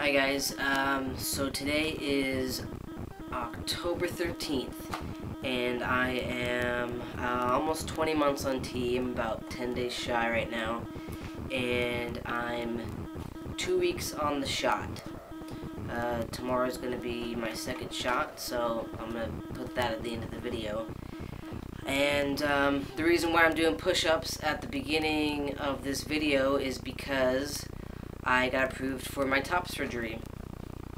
Hi guys, so today is October 13th, and I am almost 20 months on T. I'm about 10 days shy right now, and I'm 2 weeks on the shot. Tomorrow's going to be my second shot, so I'm going to put that at the end of the video. And the reason why I'm doing push-ups at the beginning of this video is because I got approved for my top surgery.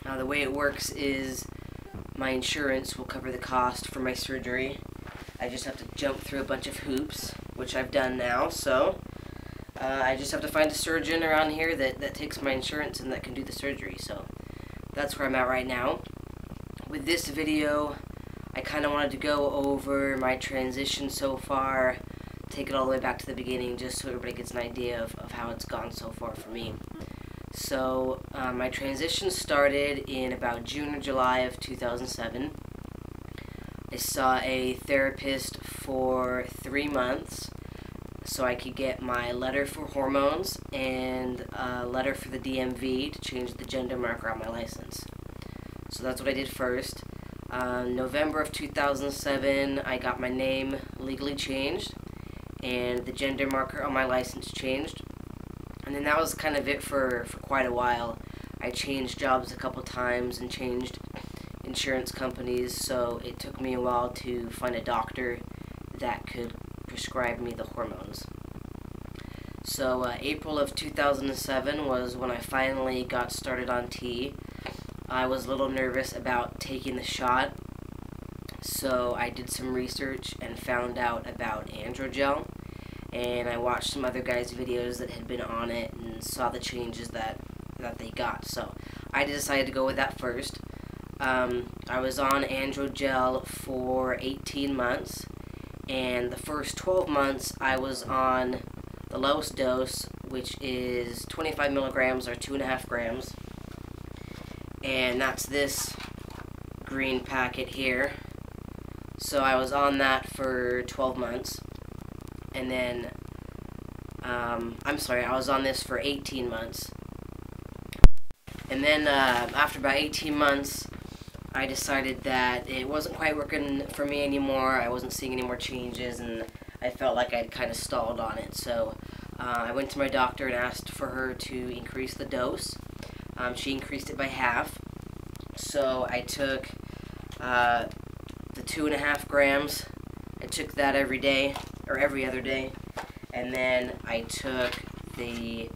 The way it works is my insurance will cover the cost for my surgery. I just have to jump through a bunch of hoops, which I've done now, so I just have to find a surgeon around here that takes my insurance and that can do the surgery, so that's where I'm at right now. With this video, I kind of wanted to go over my transition so far, take it all the way back to the beginning, just so everybody gets an idea of how it's gone so far for me. So, my transition started in about June or July of 2007. I saw a therapist for 3 months so I could get my letter for hormones and a letter for the DMV to change the gender marker on my license. So that's what I did first. November of 2007, I got my name legally changed and the gender marker on my license changed. And then that was kind of it for quite a while. I changed jobs a couple times and changed insurance companies, so it took me a while to find a doctor that could prescribe me the hormones. So April of 2007 was when I finally got started on T. I was a little nervous about taking the shot, so I did some research and found out about Androgel. And I watched some other guys' videos that had been on it and saw the changes that they got. So I decided to go with that first. I was on Androgel for 18 months, and the first 12 months I was on the lowest dose, which is 25 milligrams or 2.5 grams. And that's this green packet here. So I was on that for 12 months. And then, I was on this for 18 months. And then, after about 18 months, I decided that it wasn't quite working for me anymore. I wasn't seeing any more changes, and I felt like I'd kind of stalled on it. So, I went to my doctor and asked for her to increase the dose. She increased it by half. So, I took the 2.5 grams. I took that every day, or every other day, and then I took the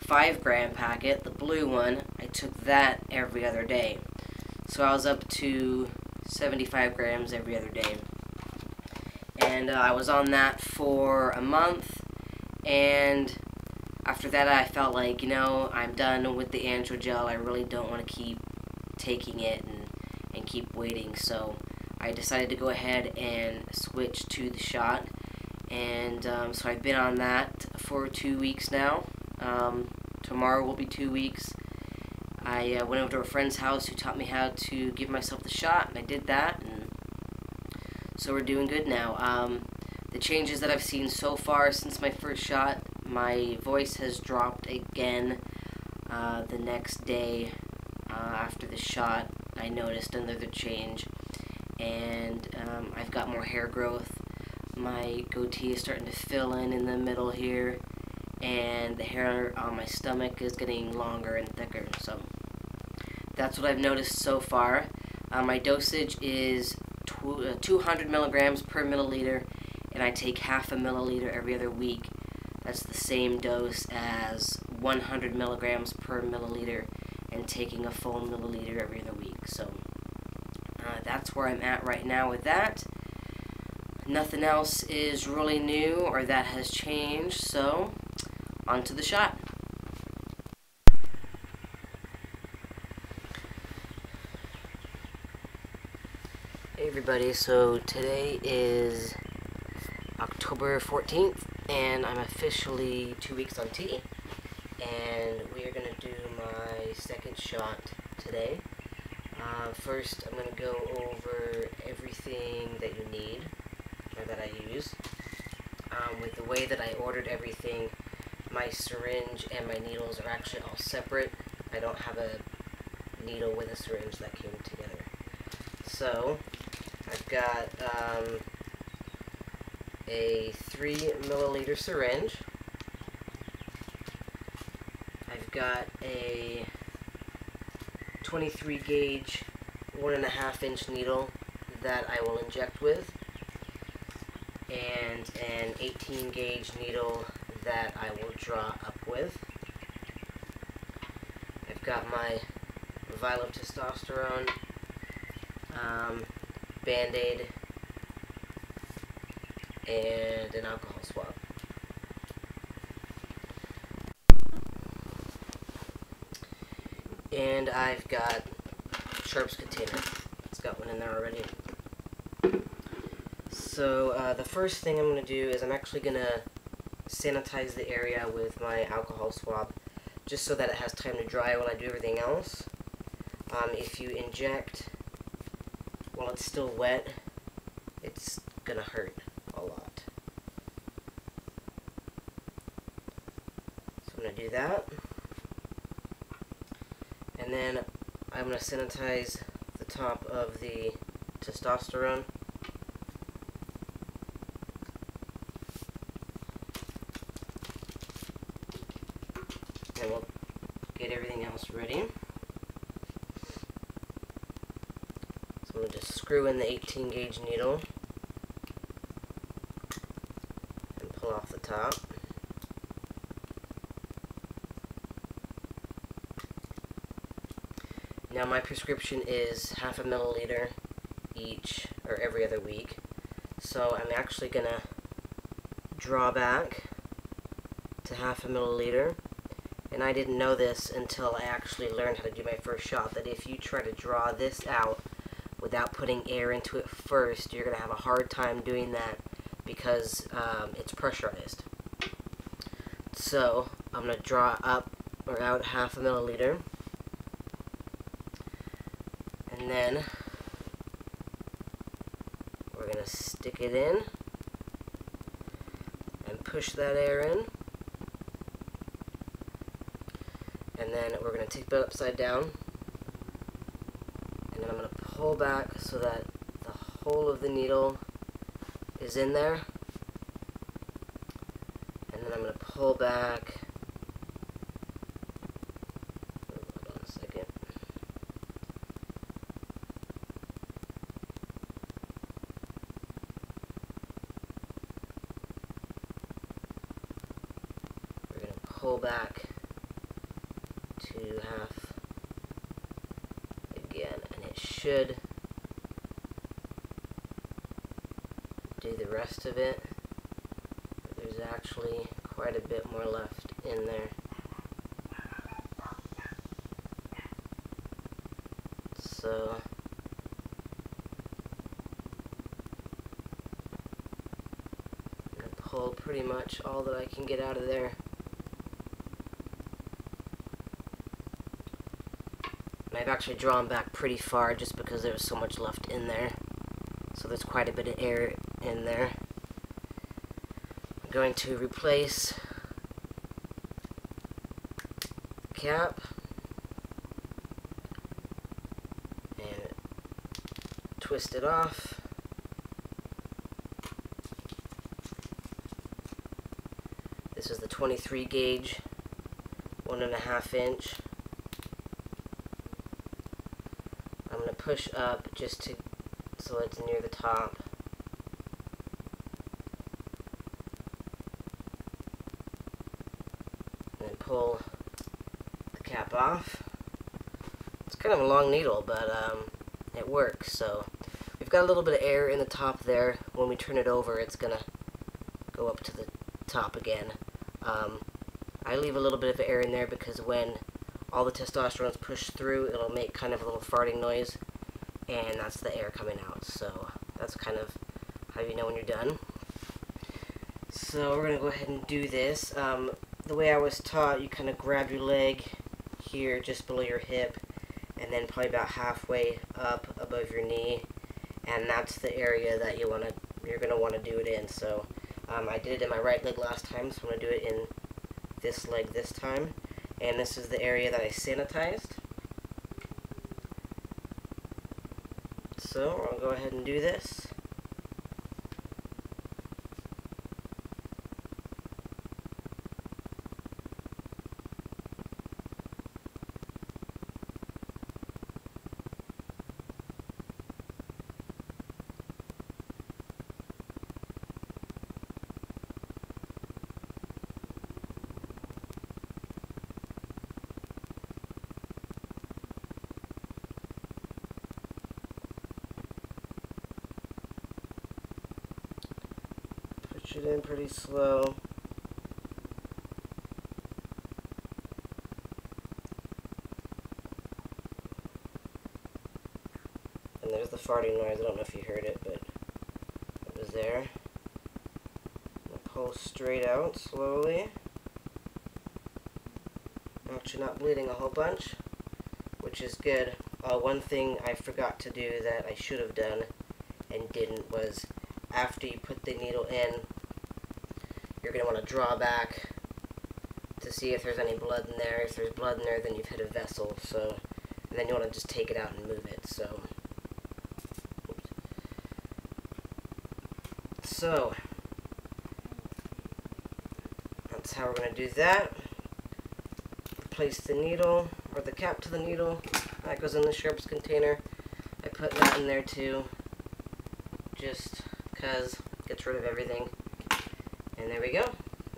5-gram packet, the blue one. I took that every other day. So I was up to 75 grams every other day. And I was on that for a month, and after that I felt like, I'm done with the Androgel. I really don't want to keep taking it and keep waiting, so I decided to go ahead and switch to the shot, and so I've been on that for 2 weeks now. Tomorrow will be 2 weeks. I went over to a friend's house who taught me how to give myself the shot, and I did that, and so we're doing good now. The changes that I've seen so far since my first shot, my voice has dropped again. The next day after the shot, I noticed another change. And I've got more hair growth. My goatee is starting to fill in the middle here, and the hair on my stomach is getting longer and thicker. So that's what I've noticed so far. My dosage is 200 milligrams per milliliter, and I take half a milliliter every other week. That's the same dose as 100 milligrams per milliliter, and taking a full milliliter every other week. So that's where I'm at right now with that. Nothing else is really new or that has changed, so on to the shot. Hey everybody, so today is October 14th, and I'm officially 2 weeks on T, and we are going to do my second shot today. First, I'm going to go over everything that you need, or that I use. With the way that I ordered everything, my syringe and my needles are actually all separate. I don't have a needle with a syringe that came together. So I've got a 3 milliliter syringe. I've got a 23 gauge 1.5 inch needle that I will inject with, and an 18 gauge needle that I will draw up with. I've got my vial of testosterone, Band-Aid, and an alcohol swab. And I've got Sharps container. It's got one in there already. So the first thing I'm going to do is I'm actually going to sanitize the area with my alcohol swab, just so that it has time to dry while I do everything else. If you inject while it's still wet, it's going to hurt a lot. So I'm going to do that. And then I'm going to sanitize the top of the testosterone. And we'll get everything else ready. So I'm going to just screw in the 18 gauge needle and pull off the top. Now my prescription is 0.5 milliliter each, or every other week. So I'm actually going to draw back to 0.5 milliliter. And I didn't know this until I actually learned how to do my first shot, that if you try to draw this out without putting air into it first, you're going to have a hard time doing that because it's pressurized. So I'm going to draw up or out 0.5 milliliter. And then we're going to stick it in and push that air in. And then we're going to take it upside down. And then I'm going to pull back so that the whole of the needle is in there. And then I'm going to pull back. Hold on a second. We're going to pull back to half again, and it should do the rest of it, but there's actually quite a bit more left in there. So I'm going to pull pretty much all that I can get out of there. I've actually drawn back pretty far just because there was so much left in there. So there's quite a bit of air in there. I'm going to replace the cap and twist it off. This is the 23 gauge, 1.5 inch. I'm going to push up just to so it's near the top. And then pull the cap off. It's kind of a long needle, but it works. So we've got a little bit of air in the top there. When we turn it over, it's going to go up to the top again. I leave a little bit of air in there because when all the testosterone is pushed through, it'll make kind of a little farting noise, and that's the air coming out. So that's kind of how you know when you're done. So we're going to go ahead and do this. The way I was taught, you kind of grab your leg here just below your hip, and then probably about halfway up above your knee, and that's the area that you're going to want to do it in. So I did it in my right leg last time, so I'm going to do it in this leg this time. And this is the area that I sanitized. So I'll go ahead and do this. Push it in pretty slow. And there's the farting noise. I don't know if you heard it, but it was there. I'll pull straight out slowly. I'm actually not bleeding a whole bunch, which is good. One thing I forgot to do that I should have done and didn't was after you put the needle in, you're going to want to draw back to see if there's any blood in there. If there's blood in there, then you've hit a vessel. So, and then you want to just take it out and move it. So that's how we're going to do that. Place the needle, or the cap to the needle. That goes in the sharps container. I put that in there too, just because it gets rid of everything. And there we go.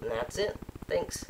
And that's it. Thanks.